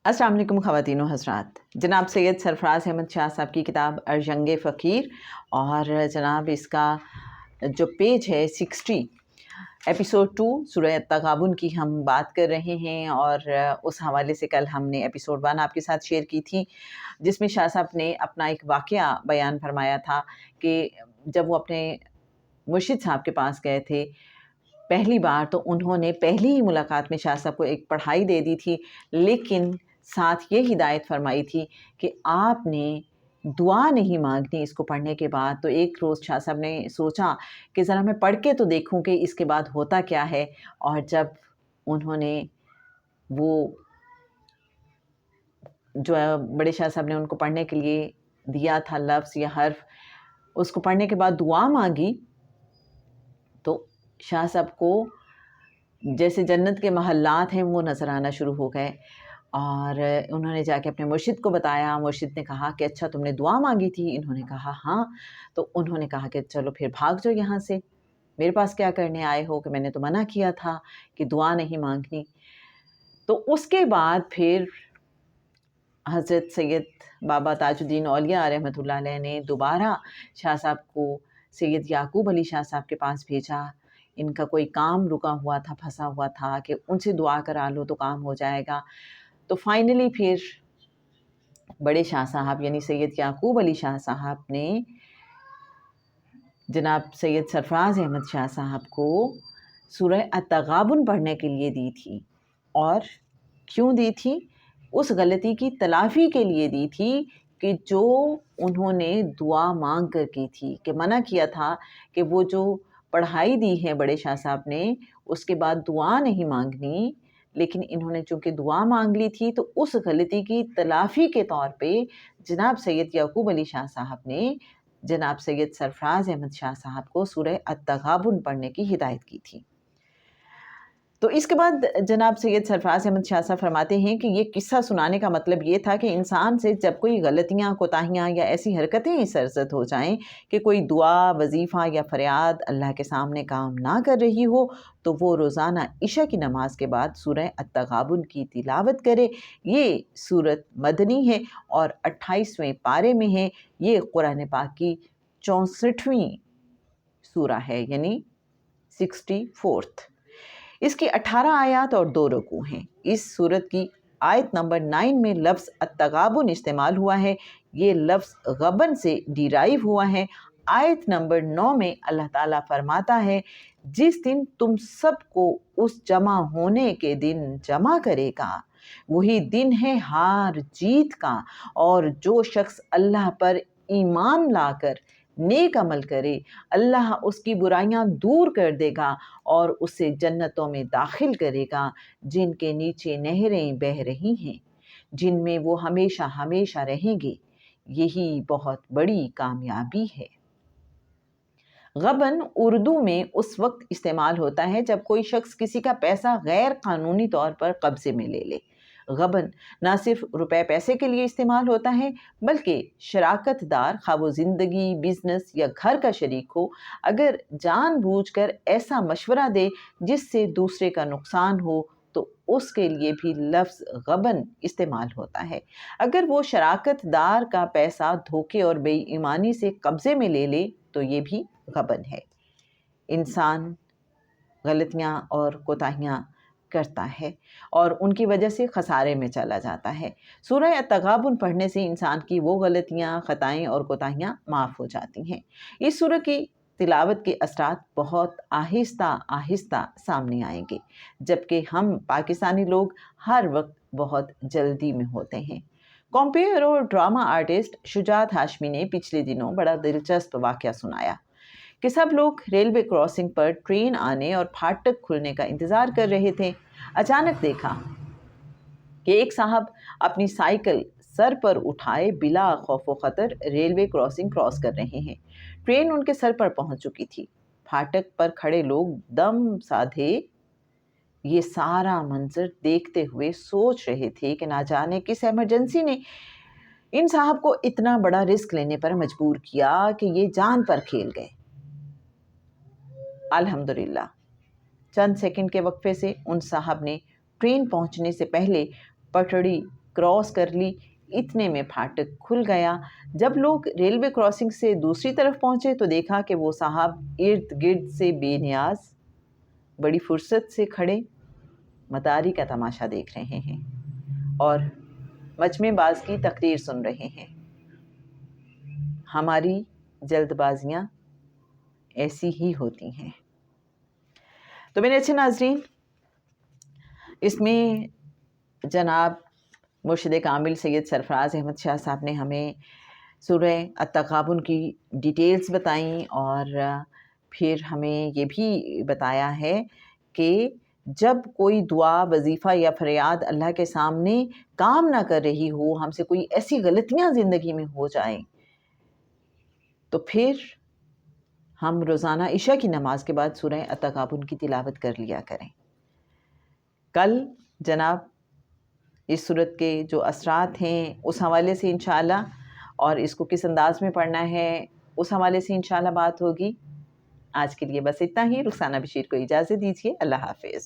अस्सलाम वालेकुम ख़वातीन व हज़रात। जनाब सैयद सरफराज अहमद शाह साहब की किताब अर्जंग फ़कीर और जनाब इसका जो पेज है 60 एपिसोड 2 सूरह तगाबुन की हम बात कर रहे हैं। और उस हवाले से कल हमने एपिसोड 1 आपके साथ शेयर की थी, जिसमें शाह साहब ने अपना एक वाक़या बयान फरमाया था कि जब वो अपने मुर्शिद साहब के पास गए थे पहली बार, तो उन्होंने पहली ही मुलाकात में शाह साहब को एक पढ़ाई दे दी थी, लेकिन साथ ये हिदायत फरमाई थी कि आपने दुआ नहीं मांगनी इसको पढ़ने के बाद। तो एक रोज़ शाह साहब ने सोचा कि ज़रा मैं पढ़ के तो देखूं कि इसके बाद होता क्या है। और जब उन्होंने वो जो बड़े शाह साहब ने उनको पढ़ने के लिए दिया था लफ्ज़ या हर्फ, उसको पढ़ने के बाद दुआ मांगी, तो शाह साहब को जैसे जन्नत के महल्लात हैं वो नज़र आना शुरू हो गए। और उन्होंने जाके अपने मुर्शिद को बताया। मुर्शिद ने कहा कि अच्छा तुमने दुआ मांगी थी? इन्होंने कहा हाँ। तो उन्होंने कहा कि चलो फिर भाग जाओ यहाँ से, मेरे पास क्या करने आए हो, कि मैंने तो मना किया था कि दुआ नहीं मांगनी। तो उसके बाद फिर हज़रत सैयद बाबा ताजुद्दीन औलिया रहमतुल्लाह अलैह ने दोबारा शाह साहब को सैयद याकूब अली शाह साहब के पास भेजा। इनका कोई काम रुका हुआ था, फंसा हुआ था, कि उनसे दुआ करा लो तो काम हो जाएगा। तो फाइनली फिर बड़े शाह साहब यानी सैयद याकूब अली शाह साहब ने जनाब सैयद सरफराज अहमद शाह साहब को सूरह अत-तगाबुन पढ़ने के लिए दी थी। और क्यों दी थी? उस गलती की तलाफ़ी के लिए दी थी कि जो उन्होंने दुआ मांग कर की थी, कि मना किया था कि वो जो पढ़ाई दी है बड़े शाह साहब ने उसके बाद दुआ नहीं मांगनी, लेकिन इन्होंने चूँकि दुआ मांग ली थी, तो उस गलती की तलाफ़ी के तौर पे जनाब सैयद याकूब अली शाह साहब ने जनाब सैयद सरफराज अहमद शाह साहब को सूरह अत-तगाबुन पढ़ने की हिदायत की थी। तो इसके बाद जनाब सैयद सरफराज अहमद शाह साहब फरमाते हैं कि ये किस्सा सुनाने का मतलब ये था कि इंसान से जब कोई गलतियाँ, कोताहियाँ या ऐसी हरकतें सरज़द हो जाएं कि कोई दुआ, वजीफ़ा या फरियाद अल्लाह के सामने काम ना कर रही हो, तो वो रोज़ाना इशा की नमाज के बाद सूरह अत-तगाबुन की तिलावत करे। ये सूरत मदनी है और 28वें पारे में है। ये कुरान पाक की 64वीं सूरा है, यानी 64th। इसकी 18 आयत और 2 रुकू हैं। इस सूरत की आयत नंबर 9 में लफ्ज़ अत-तगाबुन इस्तेमाल हुआ है। ये लफ्ज़ गबन से डिराइव हुआ है। आयत नंबर 9 में अल्लाह ताला फरमाता है, जिस दिन तुम सबको उस जमा होने के दिन जमा करेगा, वही दिन है हार जीत का। और जो शख्स अल्लाह पर ईमान लाकर नेक अमल करे, अल्लाह उसकी बुराइयां दूर कर देगा और उसे जन्नतों में दाखिल करेगा, जिनके नीचे नहरें बह रही हैं, जिनमें वो हमेशा हमेशा रहेंगे। यही बहुत बड़ी कामयाबी है। गबन उर्दू में उस वक्त इस्तेमाल होता है जब कोई शख्स किसी का पैसा गैर कानूनी तौर पर कब्जे में ले ले। गबन ना सिर्फ रुपए पैसे के लिए इस्तेमाल होता है, बल्कि शराकतदार, खा वो ज़िंदगी, बिजनेस या घर का शरीक हो, अगर जानबूझकर ऐसा मशवरा दे जिससे दूसरे का नुकसान हो, तो उसके लिए भी लफ्ज़ गबन इस्तेमाल होता है। अगर वो शराकतदार का पैसा धोखे और बेईमानी से कब्जे में ले ले, तो ये भी गबन है। इंसान गलतियाँ और कोताहियाँ करता है और उनकी वजह से खसारे में चला जाता है। सूरह अत-तगाबुन पढ़ने से इंसान की वो गलतियाँ, ख़ताएँ और कोताहियाँ माफ़ हो जाती हैं। इस सूरह की तिलावत के असरात बहुत आहिस्ता आहिस्ता सामने आएंगे, जबकि हम पाकिस्तानी लोग हर वक्त बहुत जल्दी में होते हैं। कॉम्पेयर और ड्रामा आर्टिस्ट शुजात हाशमी ने पिछले दिनों बड़ा दिलचस्प वाक़या सुनाया कि सब लोग रेलवे क्रॉसिंग पर ट्रेन आने और फाटक खुलने का इंतज़ार कर रहे थे। अचानक देखा कि एक साहब अपनी साइकिल सर पर उठाए बिला खौफ व ख़तर रेलवे क्रॉसिंग क्रॉस कर रहे हैं। ट्रेन उनके सर पर पहुंच चुकी थी। फाटक पर खड़े लोग दम साधे ये सारा मंजर देखते हुए सोच रहे थे कि ना जाने किस इमरजेंसी ने इन साहब को इतना बड़ा रिस्क लेने पर मजबूर किया कि ये जान पर खेल गए। अल्हम्दुलिल्लाह, चंद सेकंड के वक्फे से उन साहब ने ट्रेन पहुंचने से पहले पटड़ी کراس کر لی، اتنے میں پھاٹک کھل گیا۔ جب لوگ ریلوے کراسنگ سے دوسری طرف پہنچے تو دیکھا کہ وہ صاحب ارد گرد سے بے نیاز بڑی فرصت سے کھڑے مداری کا تماشا دیکھ رہے ہیں اور مجمع باز کی تقریر سن رہے ہیں۔ ہماری جلد بازیاں ایسی ہی ہوتی ہیں۔ تو میرے اچھے ناظرین، اس میں جناب مرشد کامل سید سرفراز احمد شاہ صاحب نے ہمیں سورہ التغابن کی ڈیٹیلز بتائیں، اور پھر ہمیں یہ بھی بتایا ہے کہ جب کوئی دعا، وظیفہ یا فریاد اللہ کے سامنے کام نہ کر رہی ہو، ہم سے کوئی ایسی غلطیاں زندگی میں ہو جائیں، تو پھر ہم روزانہ عشاء کی نماز کے بعد سورہ التغابن کی تلاوت کر لیا کریں۔ کل جناب اس سورت کے جو اثرات ہیں اس حوالے سے انشاءاللہ، اور اس کو کس انداز میں پڑھنا ہے اس حوالے سے انشاءاللہ بات ہوگی۔ آج کے لیے بس اتنا ہی۔ رخسانہ بشیر کو اجازت دیجیے۔ اللہ حافظ۔